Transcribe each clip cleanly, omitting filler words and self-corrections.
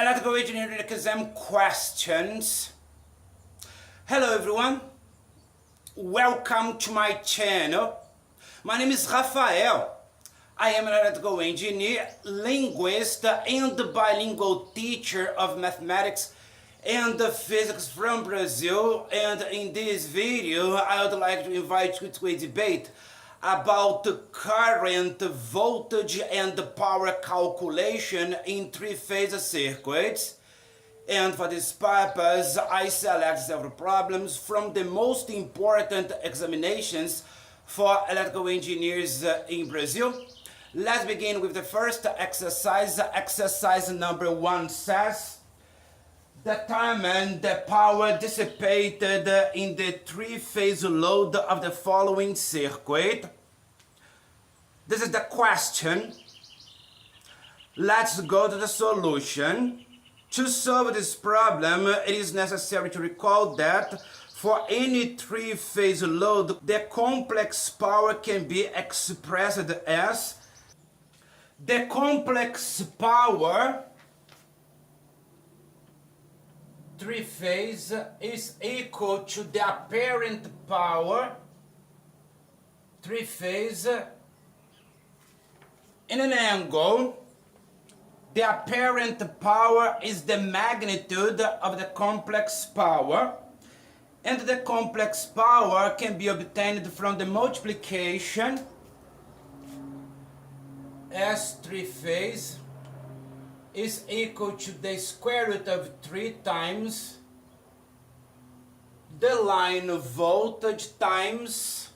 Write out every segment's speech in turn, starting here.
Electrical engineering exam questions. Hello everyone, welcome to my channel. My name is Rafael. I am an electrical engineer, linguist, and bilingual teacher of mathematics and physics from Brazil. And in this video, I would like to invite you to a debate about current, voltage, and power calculation in three-phase circuits. And for this purpose, I select several problems from the most important examinations for electrical engineers in Brazil. Let's begin with the first exercise. Exercise number 1 says, determine the power dissipated in the three-phase load of the following circuit. This is the question. Let's go to the solution. To solve this problem, it is necessary to recall that for any three-phase load, the complex power can be expressed as the complex power three-phase is equal to the apparent power three-phase in an angle. The apparent power is the magnitude of the complex power, and the complex power can be obtained from the multiplication as three-phase is equal to the square root of 3 times the line voltage times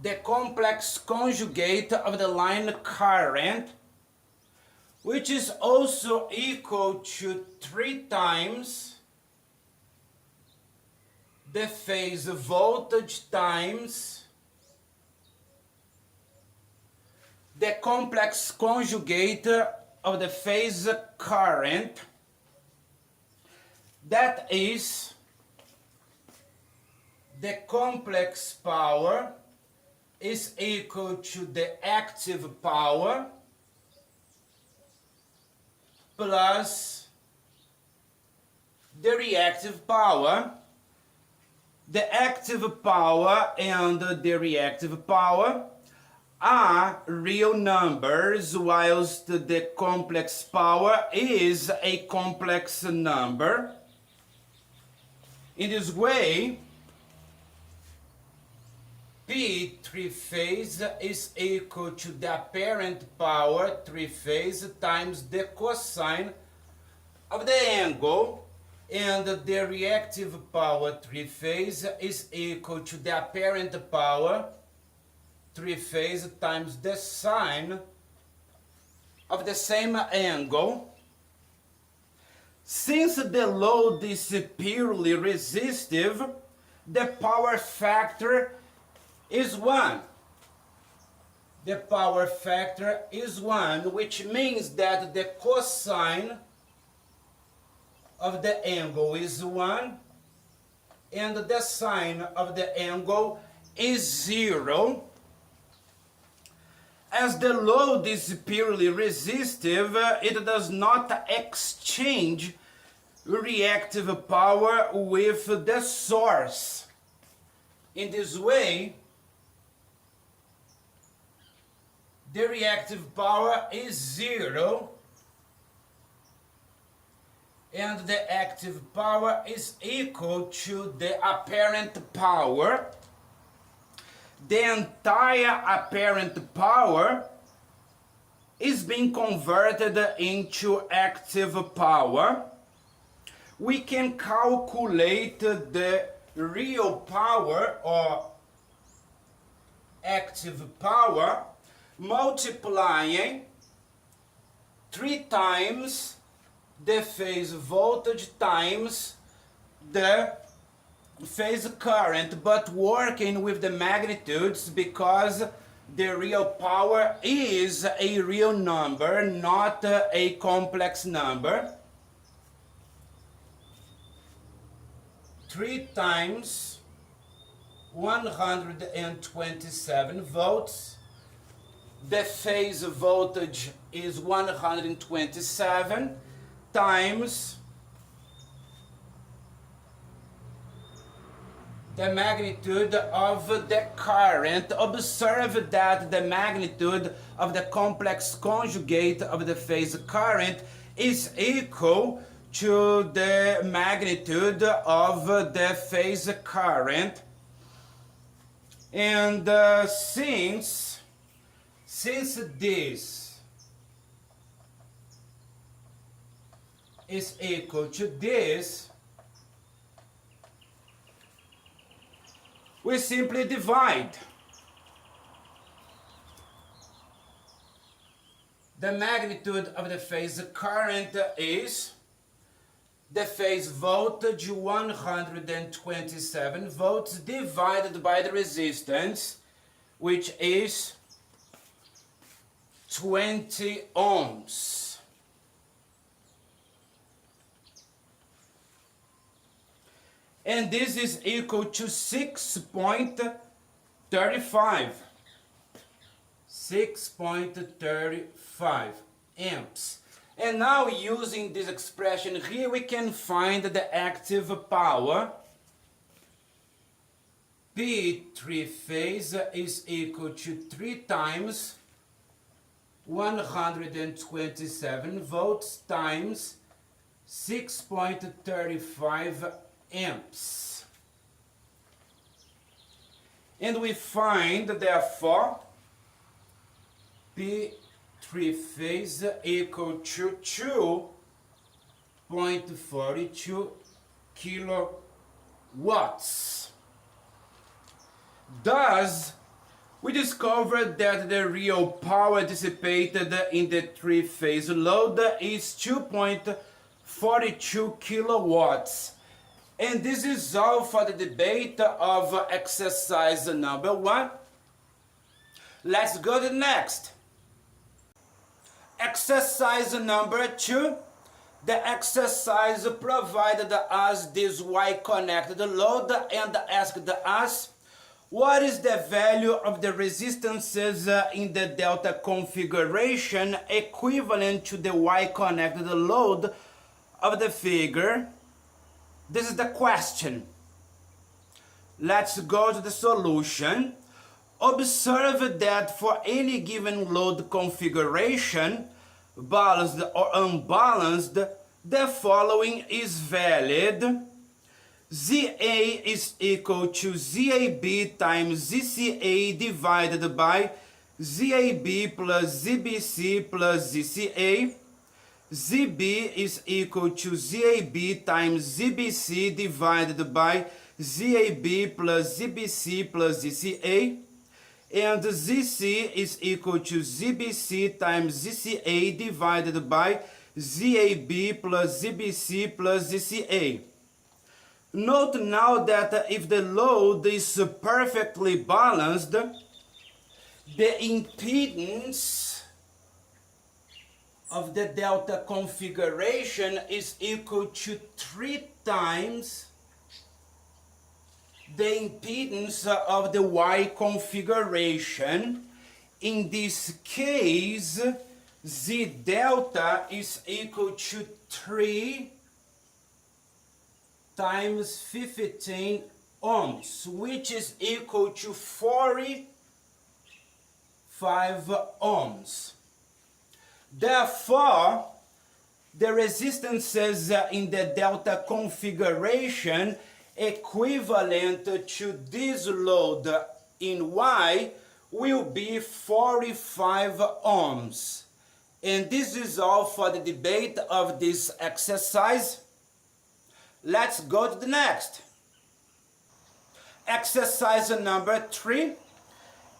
the complex conjugate of the line current, which is also equal to 3 times the phase voltage times the complex conjugate of the phase current, that is the complex power is equal to the active power plus the reactive power. The active power and the reactive power are real numbers, whilst the complex power is a complex number. In this way, P three-phase is equal to the apparent power three-phase times the cosine of the angle, and the reactive power three-phase is equal to the apparent power three-phase times the sine of the same angle. Since the load is purely resistive, the power factor is 1. The power factor is 1, which means that the cosine of the angle is 1 and the sine of the angle is 0. As the load is purely resistive, it does not exchange reactive power with the source. In this way, the reactive power is 0 and the active power is equal to the apparent power. The entire apparent power is being converted into active power. We can calculate the real power or active power multiplying 3 times the phase voltage times the phase current, but working with the magnitudes because the real power is a real number, not a complex number. 3 times 127 volts the phase voltage is 127 times the magnitude of the current. Observe that the magnitude of the complex conjugate of the phase current is equal to the magnitude of the phase current. And since this is equal to this, we simply divide the magnitude of the phase current is the phase voltage 127 volts divided by the resistance, which is 20 ohms. And this is equal to 6.35 amps. And now, using this expression here, we can find the active power. P three-phase is equal to 3 times 127 volts times 6.35 amps. And we find, therefore, P three-phase equal to 2.42 kilowatts. Thus, we discovered that the real power dissipated in the three-phase load is 2.42 kilowatts. And this is all for the debate of exercise number 1. Let's go to the next. Exercise number 2. The exercise provided us this Y-connected load and asked us what is the value of the resistances in the delta configuration equivalent to the Y-connected load of the figure. This is the question. Let's go to the solution. Observe that for any given load configuration, balanced or unbalanced, the following is valid. ZA is equal to ZAB times ZCA divided by ZAB plus ZBC plus ZCA. ZB is equal to ZAB times ZBC divided by ZAB plus ZBC plus ZCA. And ZC is equal to ZBC times ZCA divided by ZAB plus ZBC plus ZCA. Note now that if the load is perfectly balanced, the impedance of the delta configuration is equal to 3 times the impedance of the Y configuration. In this case, Z delta is equal to 3 times 15 ohms, which is equal to 45 ohms. Therefore, the resistances in the delta configuration equivalent to this load in Y will be 45 ohms. And this is all for the debate of this exercise. Let's go to the next. Exercise number 3.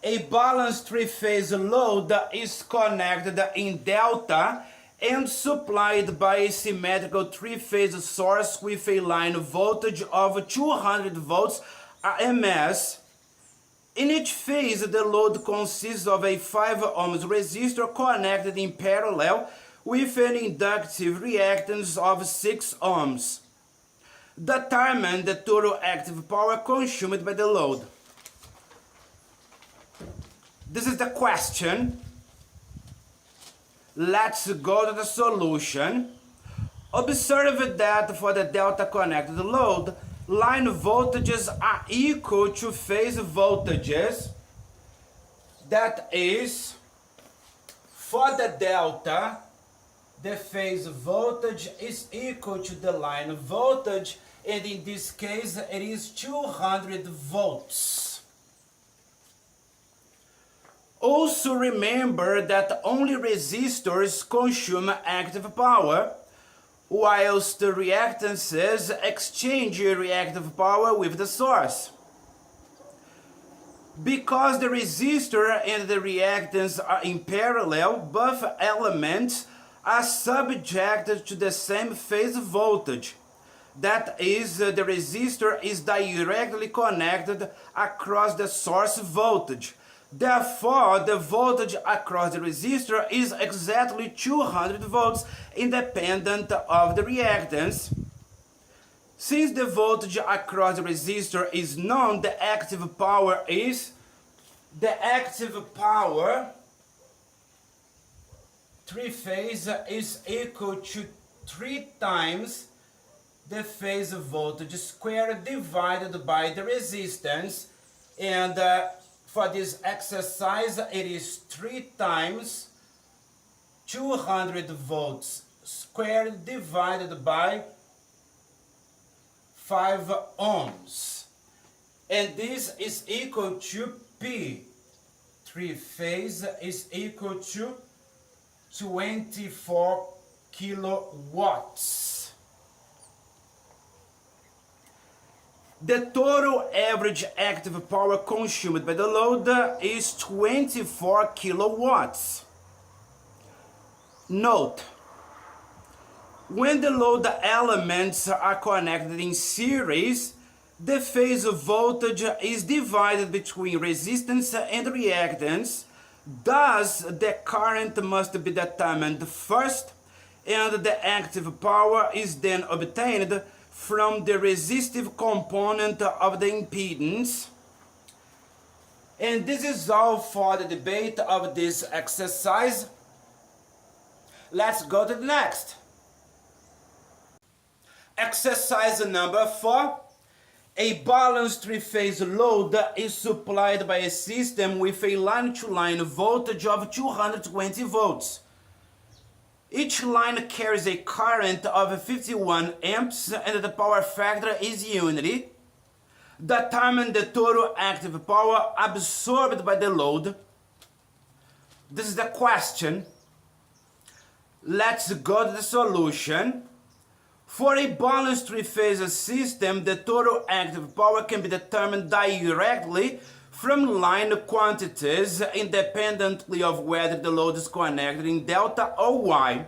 A balanced three-phase load is connected in delta and supplied by a symmetrical three-phase source with a line voltage of 200 volts RMS. In each phase, the load consists of a 5 ohms resistor connected in parallel with an inductive reactance of 6 ohms. Determine the total active power consumed by the load. This is the question. Let's go to the solution. Observe that for the delta connected load, line voltages are equal to phase voltages. That is, for the delta, the phase voltage is equal to the line voltage, and in this case it is 200 volts. Also remember that only resistors consume active power, whilst the reactances exchange reactive power with the source. Because the resistor and the reactance are in parallel, both elements are subjected to the same phase voltage. That is, the resistor is directly connected across the source voltage. Therefore, the voltage across the resistor is exactly 200 volts independent of the reactance. Since the voltage across the resistor is known, the active power three-phase is equal to 3 times the phase voltage squared divided by the resistance, and for this exercise it is 3 times 200 volts squared divided by 5 ohms, and this is equal to P. 3-phase is equal to 24 kilowatts. The total average active power consumed by the load is 24 kilowatts. Note, when the load elements are connected in series, the phase voltage is divided between resistance and reactance. Thus, the current must be determined first, and the active power is then obtained from the resistive component of the impedance. And this is all for the debate of this exercise. Let's go to the next. Exercise number 4. A balanced 3-phase load is supplied by a system with a line-to-line voltage of 220 volts. Each line carries a current of 51 amps and the power factor is unity. Determine the total active power absorbed by the load. This is the question. Let's go to the solution. For a balanced 3-phase system, the total active power can be determined directly from line quantities independently of whether the load is connected in delta or Y.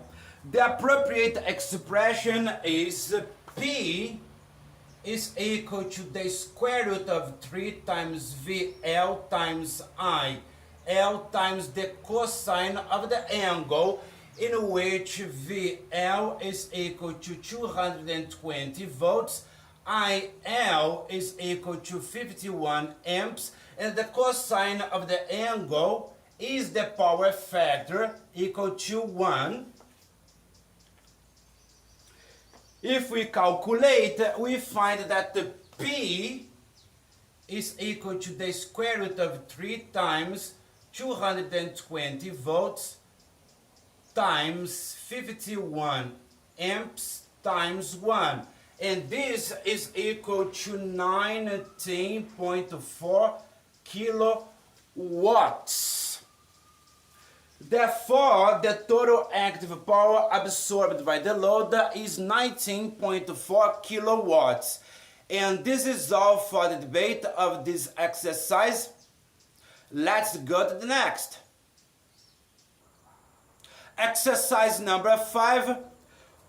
The appropriate expression is P is equal to the square root of 3 times VL times I. L times the cosine of the angle, in which VL is equal to 220 volts, IL is equal to 51 amps, and the cosine of the angle is the power factor equal to 1. If we calculate, we find that the P is equal to the square root of 3 times 220 volts times 51 amps times 1, and this is equal to 19.4 kilowatts. Therefore, the total active power absorbed by the load is 19.4 kilowatts. And this is all for the debate of this exercise. Let's go to the next. Exercise number 5.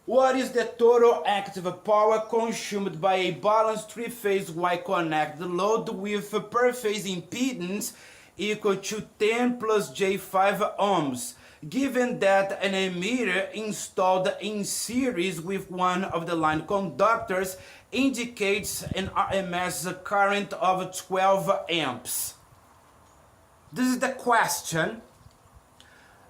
What is the total active power consumed by a balanced 3-phase Y-connected load with per phase impedance equal to 10 plus J5 ohms, given that an emitter installed in series with one of the line conductors indicates an RMS current of 12 amps? This is the question.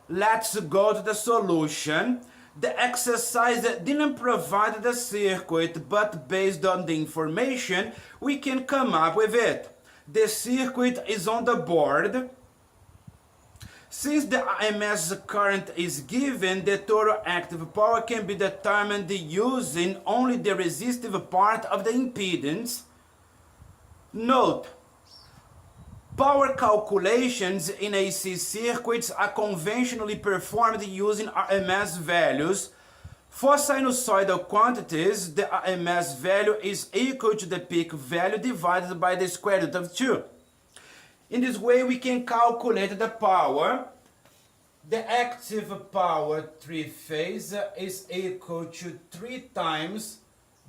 Let's go to the solution. The exercise didn't provide the circuit, but based on the information, we can come up with it. The circuit is on the board. Since the EMS current is given, the total active power can be determined using only the resistive part of the impedance. Note, power calculations in AC circuits are conventionally performed using RMS values. For sinusoidal quantities, the RMS value is equal to the peak value divided by the square root of 2. In this way, we can calculate the power. The active power three-phase is equal to 3 times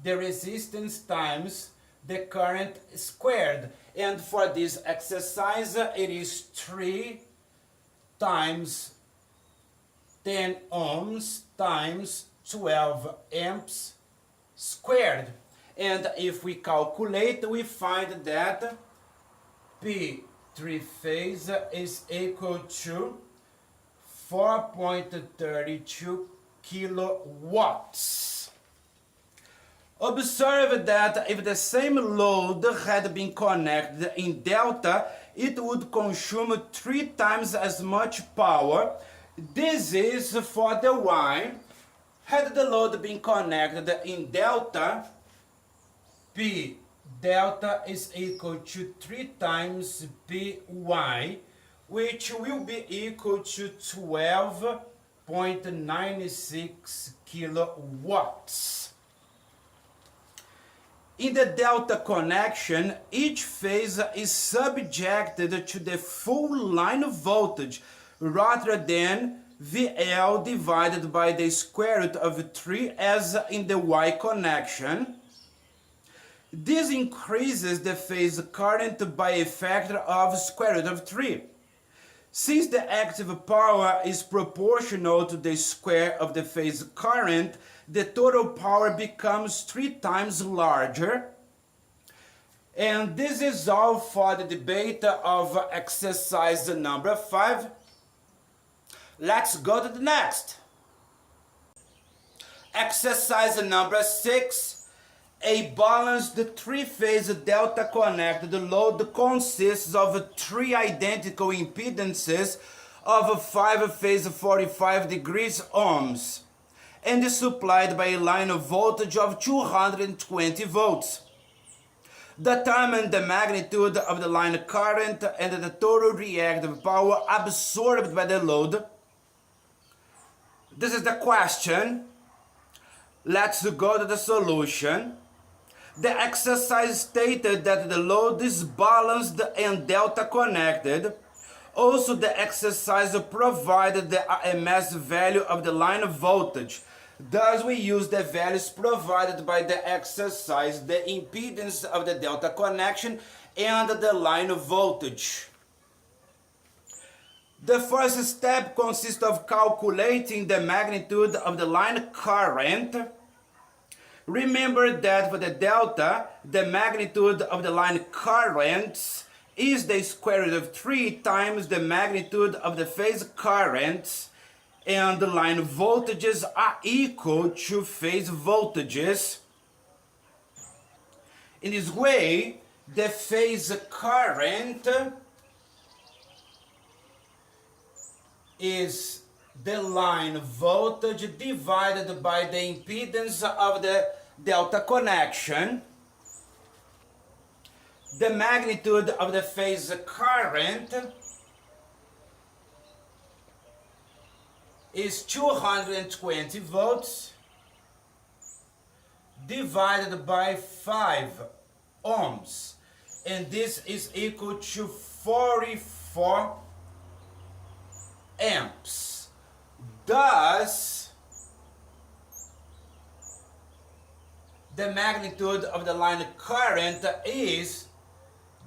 the resistance times the current squared. And for this exercise, it is 3 times 10 ohms times 12 amps squared. And if we calculate, we find that P three-phase is equal to 4.32 kilowatts. Observe that if the same load had been connected in delta, it would consume 3 times as much power. This is for the Y. Had the load been connected in delta, P delta is equal to 3 times Py, which will be equal to 12.96 kilowatts. In the delta connection, each phase is subjected to the full line voltage rather than VL divided by the square root of 3 as in the Y connection. This increases the phase current by a factor of square root of 3. Since the active power is proportional to the square of the phase current, the total power becomes 3 times larger. And this is all for the debate of exercise number 5. Let's go to the next. Exercise number 6. A balanced three-phase delta connected load consists of 3 identical impedances of 5-phase 45 degrees ohms and is supplied by a line voltage of 220 volts. Determine the magnitude of the line current and the total reactive power absorbed by the load. This is the question. Let's go to the solution. The exercise stated that the load is balanced and delta connected. Also, the exercise provided the RMS value of the line voltage. Thus, we use the values provided by the exercise, the impedance of the delta connection, and the line voltage. The first step consists of calculating the magnitude of the line current. Remember that for the delta, the magnitude of the line currents is the square root of 3 times the magnitude of the phase currents, and the line voltages are equal to phase voltages. In this way, the phase current is the line voltage divided by the impedance of the delta connection. The magnitude of the phase current is 220 volts divided by 5 ohms, and this is equal to 44 amps. Thus, the magnitude of the line current is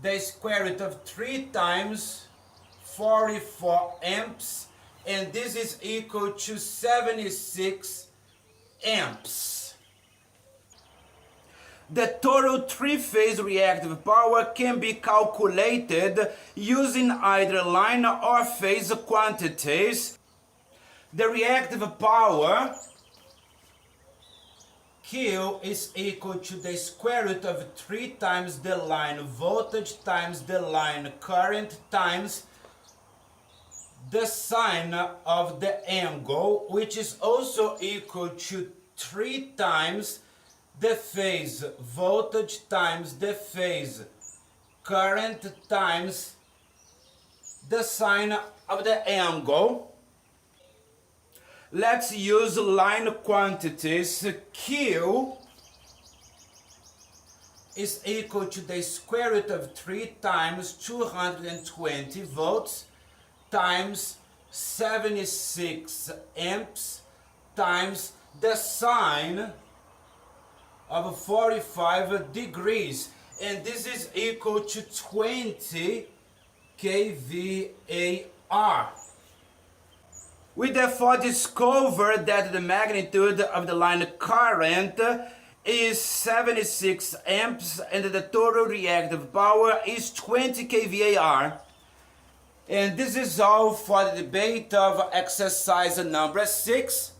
the square root of 3 times 44 amps, and this is equal to 76 amps. The total three-phase reactive power can be calculated using either line or phase quantities. The reactive power Q is equal to the square root of 3 times the line voltage times the line current times the sine of the angle, which is also equal to 3 times the phase voltage times the phase current times the sine of the angle. Let's use line quantities. Q is equal to the square root of 3 times 220 volts times 76 amps times the sine of 45 degrees. And this is equal to 20 kVAR. We therefore discover that the magnitude of the line current is 76 amps and the total reactive power is 20 kVAR. And this is all for the debate of exercise number 6.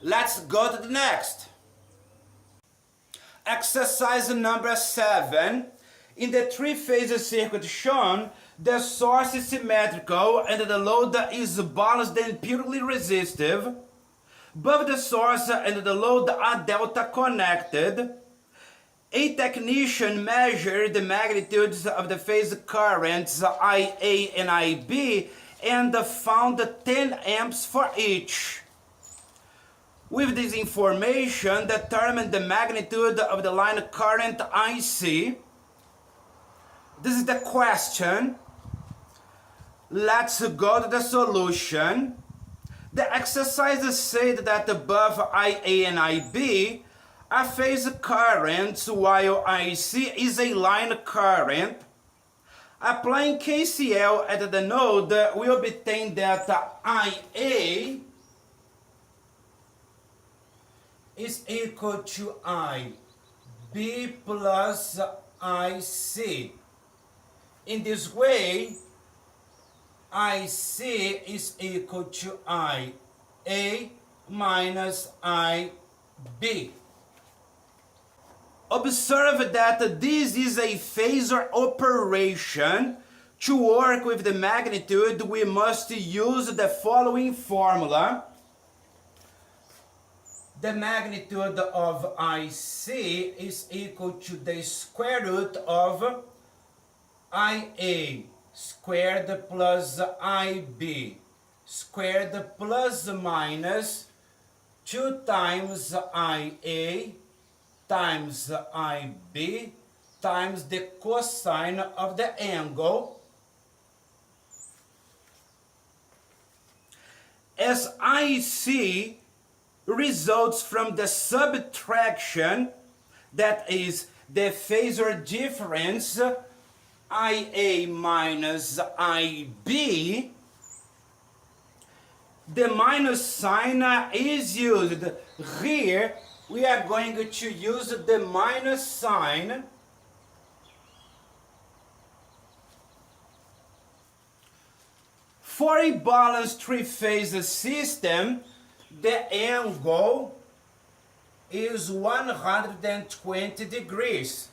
Let's go to the next. Exercise number 7. In the three-phase circuit shown, the source is symmetrical and the load is balanced and purely resistive. Both the source and the load are delta connected. A technician measured the magnitudes of the phase currents IA and IB and found 10 amps for each. With this information, determine the magnitude of the line current IC. This is the question. Let's go to the solution. The exercises said that above IA and IB are phase currents while IC is a line current. Applying KCL at the node, we obtain that IA is equal to IB plus IC. In this way, IC is equal to IA minus IB. Observe that this is a phasor operation. To work with the magnitude, we must use the following formula. The magnitude of IC is equal to the square root of IA squared plus IB squared plus minus 2 times IA times IB times the cosine of the angle. As IC results from the subtraction, that is the phasor difference IA minus IB, the minus sign is used. Here we are going to use the minus sign. For a balanced three-phase system, the angle is 120 degrees.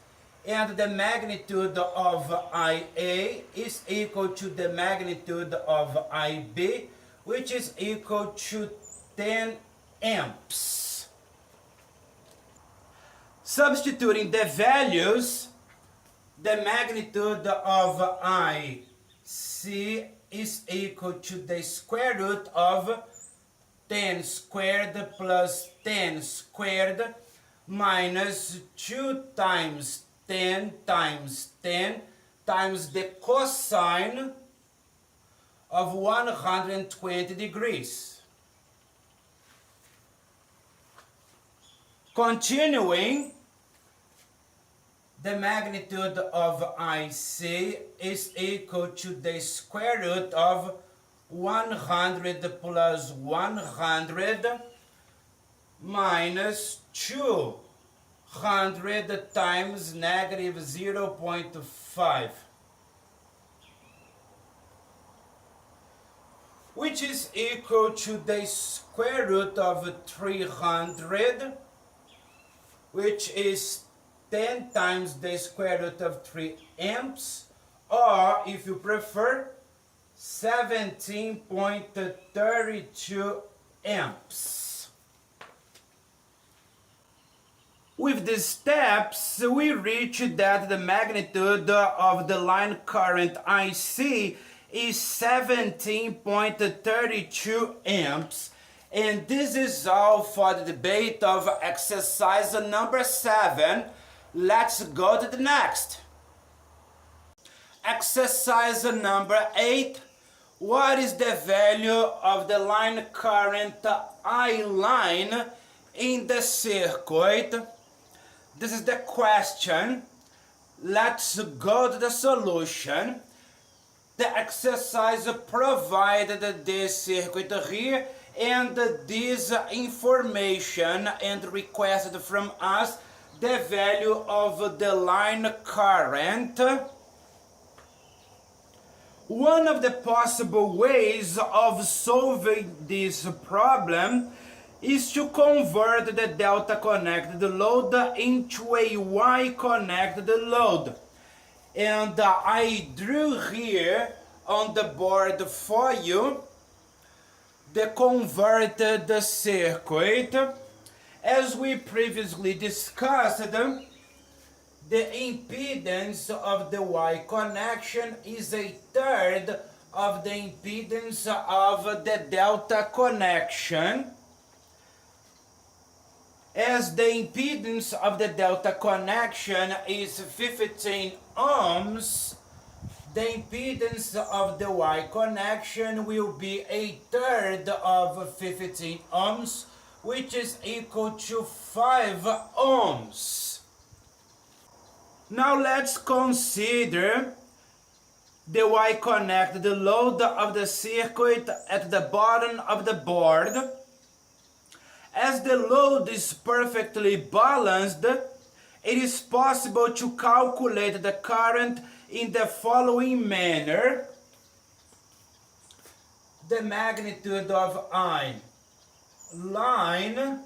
And the magnitude of IA is equal to the magnitude of IB, which is equal to 10 amps. Substituting the values, the magnitude of IC is equal to the square root of 10 squared plus 10 squared minus 2 times 10 times 10 times the cosine of 120 degrees. Continuing, the magnitude of IC is equal to the square root of 100 plus 100 minus 200 times negative 0.5. which is equal to the square root of 300, which is 10 times the square root of 3 amps, or if you prefer, 17.32 amps. With these steps, we reach that the magnitude of the line current IC is 17.32 amps. And this is all for the debate of exercise number 7. Let's go to the next. Exercise number 8. What is the value of the line current I line in the circuit? This is the question. Let's go to the solution. The exercise provided this circuit here and this information and requested from us the value of the line current. One of the possible ways of solving this problem is to convert the delta connected load into a Y connected load. And I drew here on the board for you the converted circuit. As we previously discussed, the impedance of the Y connection is a third of the impedance of the delta connection. As the impedance of the delta connection is 15 ohms, the impedance of the Y connection will be a third of 15 ohms, which is equal to 5 ohms. Now let's consider the Y connected load of the circuit at the bottom of the board. As the load is perfectly balanced, it is possible to calculate the current in the following manner. The magnitude of I line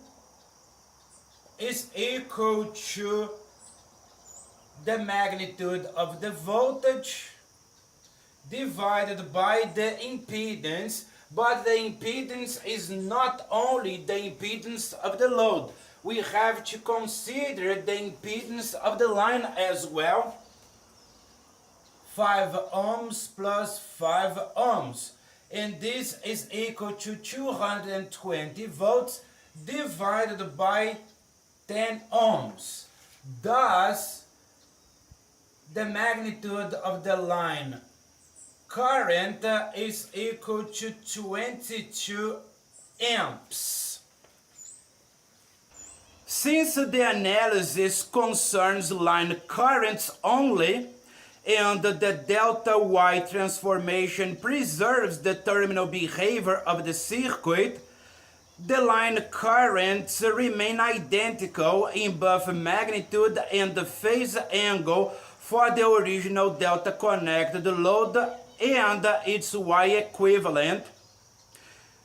is equal to the magnitude of the voltage divided by the impedance. But the impedance is not only the impedance of the load. We have to consider the impedance of the line as well. 5 ohms plus 5 ohms. And this is equal to 220 volts divided by 10 ohms. Thus, the magnitude of the line current is equal to 22 amps. Since the analysis concerns line currents only, and the delta Y transformation preserves the terminal behavior of the circuit, the line currents remain identical in both magnitude and phase angle for the original delta connected load and its Y equivalent.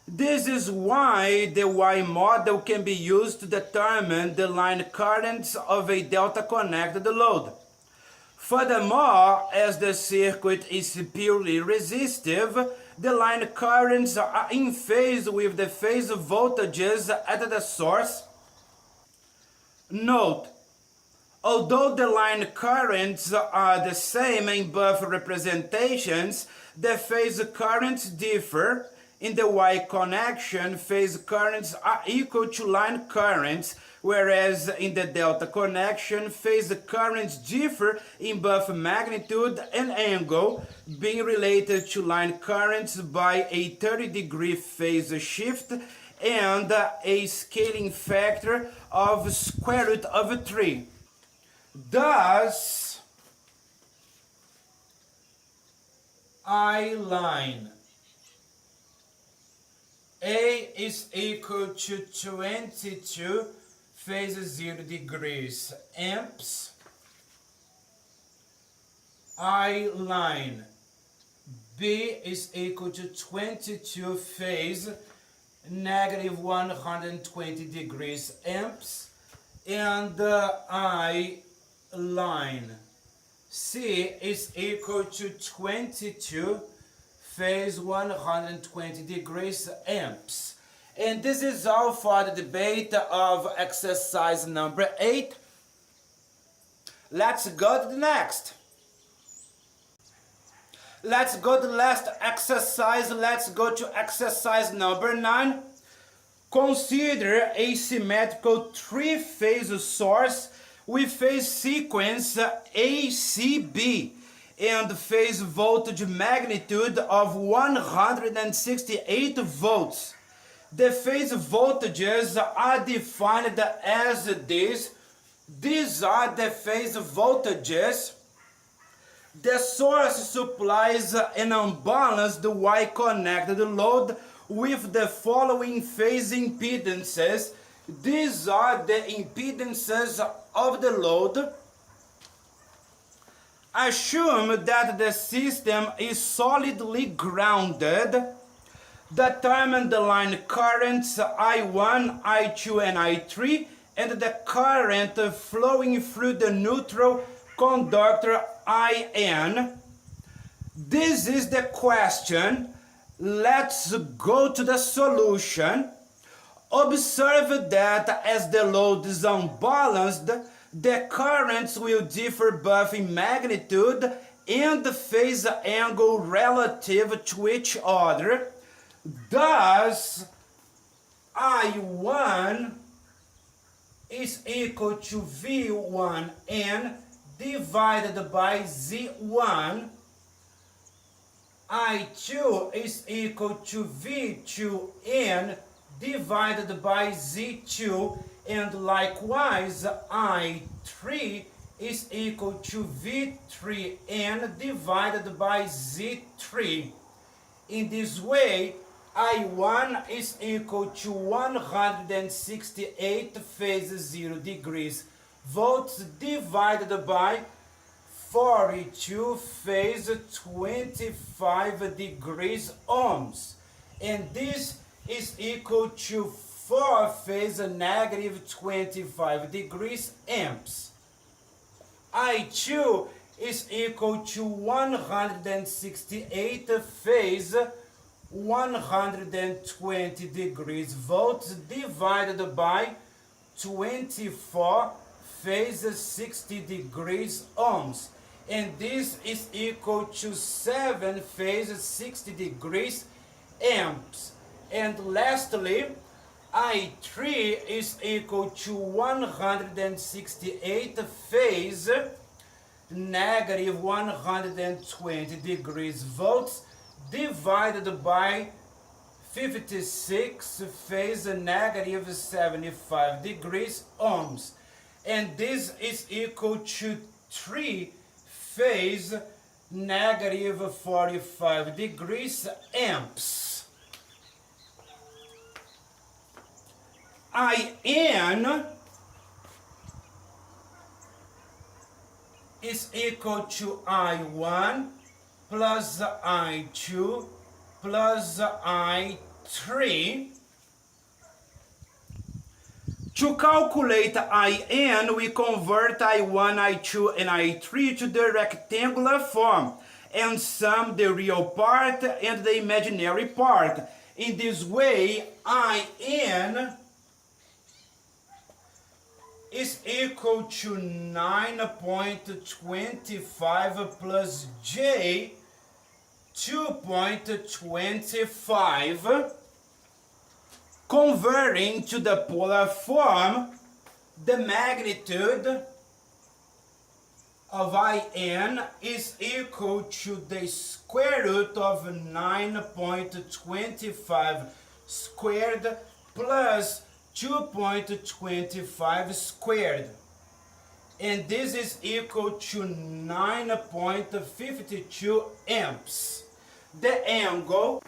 This is why the Y model can be used to determine the line currents of a delta connected load. Furthermore, as the circuit is purely resistive, the line currents are in phase with the phase voltages at the source. Note, although the line currents are the same in both representations, the phase currents differ. In the Y connection, phase currents are equal to line currents, whereas in the delta connection, phase currents differ in both magnitude and angle, being related to line currents by a 30-degree phase shift and a scaling factor of square root of 3. Thus, I line A is equal to 22 phase 0 degrees amps. I line B is equal to 22 phase negative 120 degrees amps, and the I line C is equal to 22 phase 120 degrees amps. And this is all for the debate of exercise number 8. Let's go to the next. Let's go to the last exercise. Let's go to exercise number 9. Consider a symmetrical three-phase source with phase sequence ACB and phase voltage magnitude of 168 volts. The phase voltages are defined as this. These are the phase voltages. The source supplies an unbalanced Y-connected load with the following phase impedances. These are the impedances of the load. Assume that the system is solidly grounded. Determine the line currents I1, I2, and I3, and the current flowing through the neutral conductor IN. This is the question. Let's go to the solution. Observe that as the load is unbalanced, the currents will differ both in magnitude and phase angle relative to each other. Thus, I1 is equal to V1N divided by Z1. I2 is equal to V2N divided by Z2, and likewise I3 is equal to V3N divided by Z3. In this way, I1 is equal to 168 phase 0 degrees volts divided by 42 phase 25 degrees ohms, and this is equal to 4 phase negative 25 degrees amps. I2 is equal to 168 phase 120 degrees volts divided by 24 phase 60 degrees ohms, and this is equal to 7 phase 60 degrees amps. And lastly, I3 is equal to 168 phase negative 120 degrees volts divided by 56 phase negative 75 degrees ohms, and this is equal to 3 phase negative 45 degrees amps. IN is equal to I1 plus I2 plus I3. To calculate IN, we convert I1, I2, and I3 to the rectangular form and sum the real part and the imaginary part. In this way, IN is equal to 9.25 plus J 2.25. Converting to the polar form, the magnitude of IN is equal to the square root of 9.25 squared plus 2.25 squared, and this is equal to 9.52 amps. The angle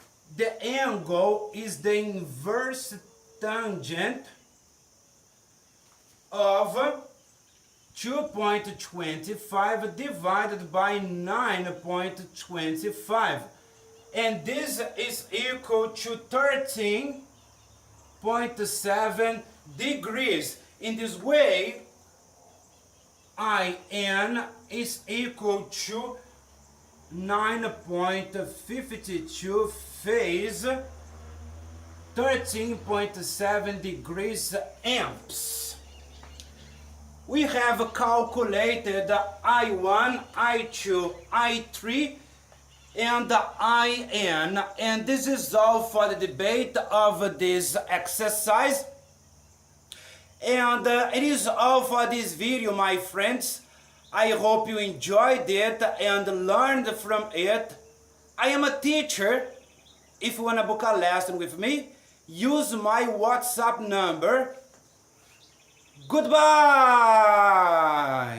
is the inverse tangent of 2.25 divided by 9.25, and this is equal to 13.7 degrees. In this way, IN is equal to 9.52 phase, 13.7 degrees amps. We have calculated I1, I2, I3, and IN, and this is all for the debate of this exercise. And it is all for this video, my friends. I hope you enjoyed it and learned from it. I am a teacher. If you want to book a lesson with me, use my WhatsApp number. Goodbye!